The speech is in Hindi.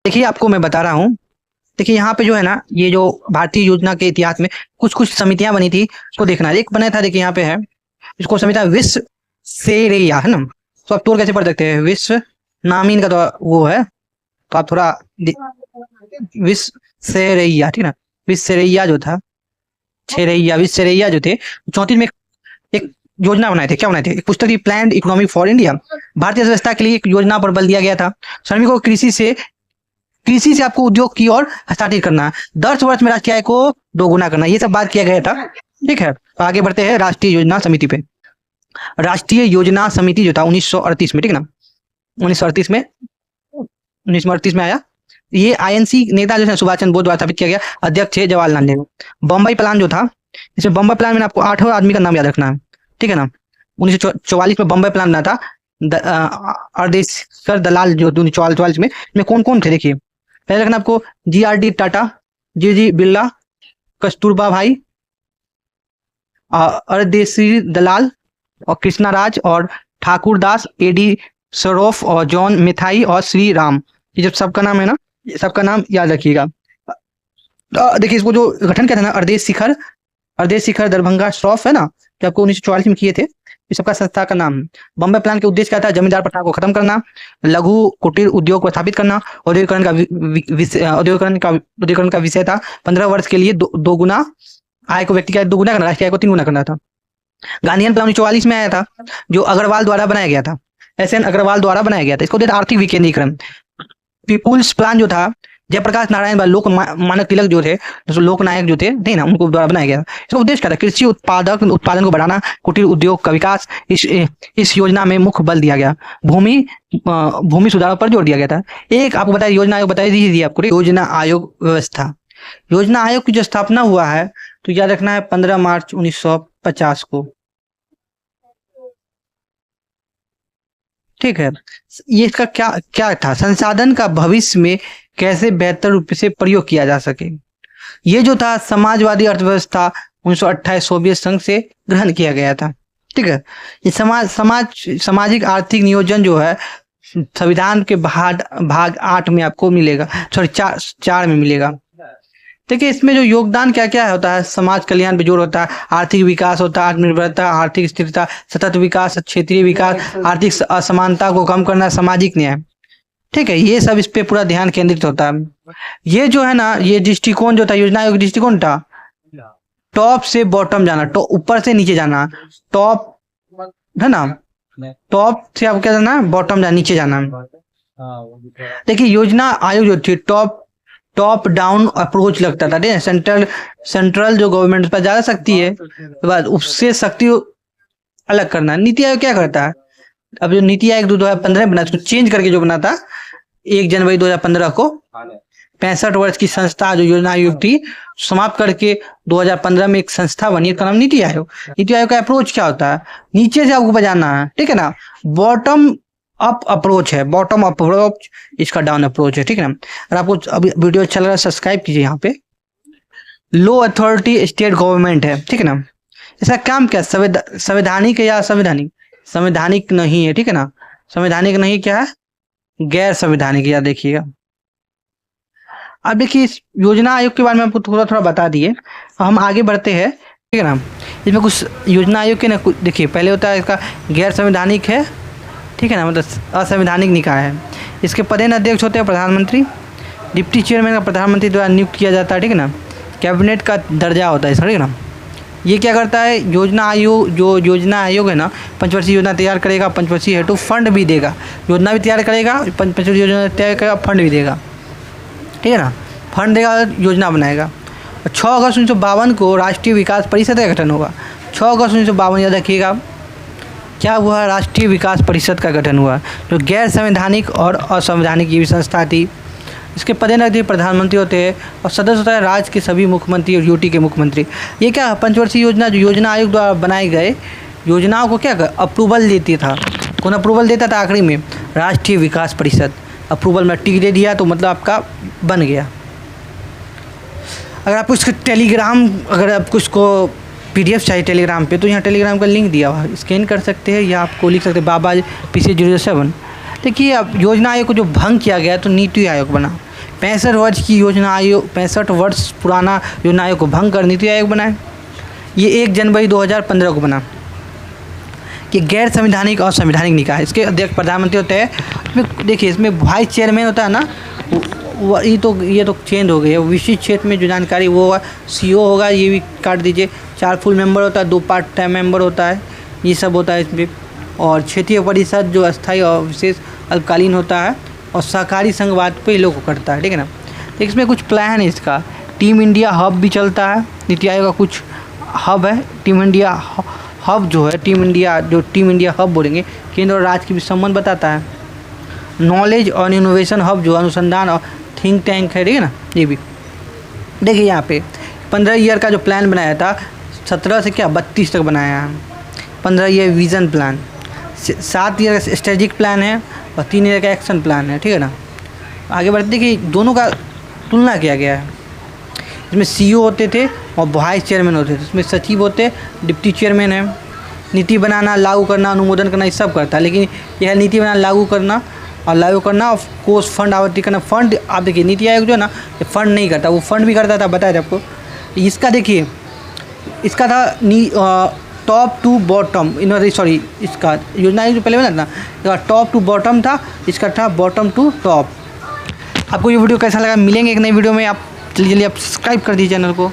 देखिए आपको मैं बता रहा हूँ। देखिए यहाँ पे जो है ना, ये जो भारतीय योजना के इतिहास में कुछ कुछ समितियां बनी थी, उसको देखना है। एक बना था, देखिए यहाँ पे है, इसको समिति विश्व सेरेया है ना। तो आप तोड़ कैसे पढ़ सकते हैं, विश्व नामी इनका तो वो है, तो आप थोड़ा विश्व सेरेया, ठीक ना। विश्व सेरेया जो था, छेरैया विश्व सेरेया जो थे, 34 में एक योजना बनाए थे। क्या बनाए थे? एक पुस्तक थी, प्लान इकोनॉमी फॉर इंडिया। भारतीय अर्थव्यवस्था के लिए एक योजना पर बल दिया गया था। श्रमिकों को कृषि से आपको उद्योग की ओर हस्तांतरित करना, 10 वर्ष में राष्ट्रीय आय को दोगुना करना, ये सब बात किया गया था। ठीक है, तो आगे बढ़ते हैं राष्ट्रीय योजना समिति पे। राष्ट्रीय योजना समिति जो था 1938 में, ठीक ना, 1938 में आया। ये आईएनसी नेता जो है सुभाष चंद्र बोस द्वारा स्थापित किया गया। अध्यक्ष है जवाहरलाल नेहरू। बम्बई प्लान जो था, इसमें बम्बई प्लान में आपको 8 आदमी का नाम याद रखना है, ठीक है ना। 1944 में बम्बई प्लान बना था। अर्देशकर दलाल जो 1944 में कौन कौन थे देखिए। पहले रखना आपको GRD टाटा, जी बिरला, कस्तूरबा भाई, अर्देशी दलाल और कृष्णा राज और ठाकुर दास, AD सरोफ और जॉन मिथाई और श्री राम। ये जब सबका नाम है ना, ये सबका नाम याद रखिएगा। देखिए इसको जो गठन किया था ना, अर्देश शिखर दरभंगा श्रॉफ है ना, जो आपको 1944 में किए थे। इस सबका संस्था का नाम। बम्बई प्लान के उद्देश्य क्या था? जमींदार प्रथा को खत्म करना, लघु कुटीर उद्योग को स्थापित करना, औद्योगिकरण का विषय था। 15 वर्ष के लिए दोगुना आय को व्यक्ति का दोगुना करना, राष्ट्रीय आय को 3 गुना करना था। गांधीयन प्लान 1944 में आया था, जो अग्रवाल द्वारा बनाया गया था, SN अग्रवाल द्वारा बनाया गया था। इसको देता आर्थिक विकेंद्रीकरण। पीपुल्स प्लान जो था, जयप्रकाश नारायण लोक मानक तिलक जो थे, लोकनायक जो थे, नहीं ना, उनको द्वारा बनाया गया। इसका उद्देश्य क्या था? कृषि उत्पादन को बढ़ाना, कुटीर उद्योग का विकास। इस योजना में मुख्य बल दिया गया, भूमि सुधार पर जोर दिया गया था। एक आपको बताया, योजना आयोग बता दीजिए आपको। योजना आयोग व्यवस्था, योजना आयोग की जो स्थापना हुआ है, तो याद रखना है 15 मार्च 1950 को, ठीक है। ये इसका क्या क्या था? संसाधन का भविष्य में कैसे बेहतर रूप से प्रयोग किया जा सके। ये जो था समाजवादी अर्थव्यवस्था 1928 सोवियत संघ से ग्रहण किया गया था, ठीक है। ये सामाजिक आर्थिक नियोजन जो है संविधान के भाग 8 में आपको मिलेगा, सॉरी 4 में मिलेगा। देखिए इसमें जो योगदान क्या क्या होता है, समाज कल्याण पे जोर होता है, आर्थिक विकास होता है, आत्मनिर्भरता, आर्थिक स्थिरता, सतत विकास, क्षेत्रीय विकास, आर्थिक असमानता को कम करना, सामाजिक न्याय, ठीक है। ये सब इस पे पूरा ध्यान केंद्रित होता है। ये जो है ना, ये दृष्टिकोण जो था, योजना आयोग दृष्टिकोण था, टॉप से बॉटम जाना, ऊपर से नीचे जाना, टॉप है ना, टॉप से आपको क्या जाना, बॉटम जाना, नीचे जाना। देखिए योजना आयोग जो थी, टॉप डाउन अप्रोच लगता था, सेंट्रल जो गवर्नमेंट पर ज्यादा शक्ति है, तो बाद उससे शक्ति अलग करना। नीति आयोग क्या करता है? अब जो नीति आयोग 2015 बना, उसको चेंज करके जो बना था 1 जनवरी 2015 को, 65 वर्ष की संस्था जो योजना आयोग थी, समाप्त करके 2015 में एक संस्था बनी, इसका नाम नीति आयोग। नीति आयोग का अप्रोच क्या होता है? नीचे से आपको बजाना है, ठीक है ना। बॉटम अप अप्रोच है, बॉटम अप्रोच, इसका डाउन अप्रोच है, ठीक है ना। अगर आपको अभी वीडियो अच्छा लगा सब्सक्राइब कीजिए। यहाँ पे लो अथॉरिटी स्टेट गवर्नमेंट है, ठीक है ना। इसका काम क्या? संवैधानिक है या असंवैधानिक? संवैधानिक नहीं है, ठीक है ना। संवैधानिक नहीं, क्या है? गैर संवैधानिक, याद देखिएगा। अब देखिए इस योजना आयोग के बारे में आपको थोड़ा थोड़ा बता दिए, हम आगे बढ़ते हैं, ठीक है ना। इसमें कुछ योजना आयोग के ना, देखिए पहले होता है इसका गैर संवैधानिक है, ठीक है ना, मतलब असंवैधानिक निकाय है। इसके पदेन अध्यक्ष होते हैं प्रधानमंत्री, डिप्टी चेयरमैन का प्रधानमंत्री द्वारा नियुक्त किया जाता है, ठीक है ना। कैबिनेट का दर्जा होता है इसका, ठीक है ना। ये क्या करता है? योजना आयोग, जो योजना आयोग है ना, पंचवर्षीय योजना तैयार करेगा, पंचवर्षीय हेतु फंड भी देगा, योजना भी तैयार करेगा, पंचवर्षीय योजना तैयार करेगा, फंड भी देगा, ठीक है ना। फंड देगा, योजना बनाएगा। 6 अगस्त 1952 को राष्ट्रीय विकास परिषद का गठन होगा। 6 अगस्त 1952 याद रखिएगा, क्या हुआ? राष्ट्रीय विकास परिषद का गठन हुआ, जो गैर संवैधानिक और असंवैधानिक ये भी संस्था थी। इसके पदेन प्रधानमंत्री होते हैं और सदस्य होता है राज्य के सभी मुख्यमंत्री और यूटी के मुख्यमंत्री। ये क्या पंचवर्षीय योजना, जो योजना आयोग द्वारा बनाए गए योजनाओं को क्या अप्रूवल देती था? कौन अप्रूवल देता था आखिरी में? राष्ट्रीय विकास परिषद। अप्रूवल में टिक दे दिया तो मतलब आपका बन गया। अगर आपको इसका टेलीग्राम, अगर आपको इसको PDF चाहिए टेलीग्राम पे, तो यहाँ टेलीग्राम का लिंक दिया हुआ, स्कैन कर सकते हैं या आपको लिख सकते हैं बाबा PC 07। देखिए अब योजना आयोग को जो भंग किया गया तो नीति आयोग बना। 65 वर्ष की योजना आयोग 65 वर्ष पुराना योजना आयोग को भंग कर नीति आयोग बनाए। ये 1 जनवरी 2015 को बना। कि गैर संवैधानिक और संवैधानिक निकाय, इसके अध्यक्ष प्रधानमंत्री होते हैं। इसमें देखिए, इसमें वाइस चेयरमैन होता है ना, ये तो चेंज हो गई है। विशिष्ट क्षेत्र में जो जानकारी वो होगा, CEO होगा, ये भी काट दीजिए। 4 फुल मेंबर होता है, 2 पार्ट टाइम मेंबर होता है, ये सब होता है इसमें। और क्षेत्रीय परिषद जो अस्थायी और विशेष अल्पकालीन होता है, और सहकारी संघवाद पे लोग करता है, ठीक है ना। तो इसमें कुछ प्लान है इसका। टीम इंडिया हब भी चलता है, नीति आयोग का कुछ हब है। टीम इंडिया हब जो है, टीम इंडिया हब बोलेंगे, केंद्र और राज्य के बीच संबंध बताता है। नॉलेज और इनोवेशन हब जो अनुसंधान और थिंक टैंक है, ठीक है ना। ये भी देखिए यहाँ पे 15 ईयर का जो प्लान बनाया था, 17 से 32 तक बनाया है। 15 ईयर विजन प्लान, 7 ईयर का स्ट्रेटेजिक प्लान है और 3 ईयर का एक्शन प्लान है, ठीक है ना। आगे बढ़ते देखिए, दोनों का तुलना किया गया है। इसमें CEO होते थे और वाइस चेयरमैन होते थे। इसमें सचिव होते, डिप्टी चेयरमैन है। नीति बनाना, लागू करना, अनुमोदन करना, ये सब करता है। लेकिन यह नीति बनाना, लागू करना और कोष फंड आवंटित करना। फंड आप देखिए, नीति आयोग जो है ना, ये फंड नहीं करता, वो फंड भी करता था, बताया था आपको। इसका देखिए, इसका था टॉप टू बॉटम, इसका योजना जो पहले बना था, टॉप टू बॉटम था, इसका था बॉटम टू टॉप। आपको ये वीडियो कैसा लगा? मिलेंगे एक नई वीडियो में। आप जल्दी आप सब्सक्राइब कर दीजिए चैनल को।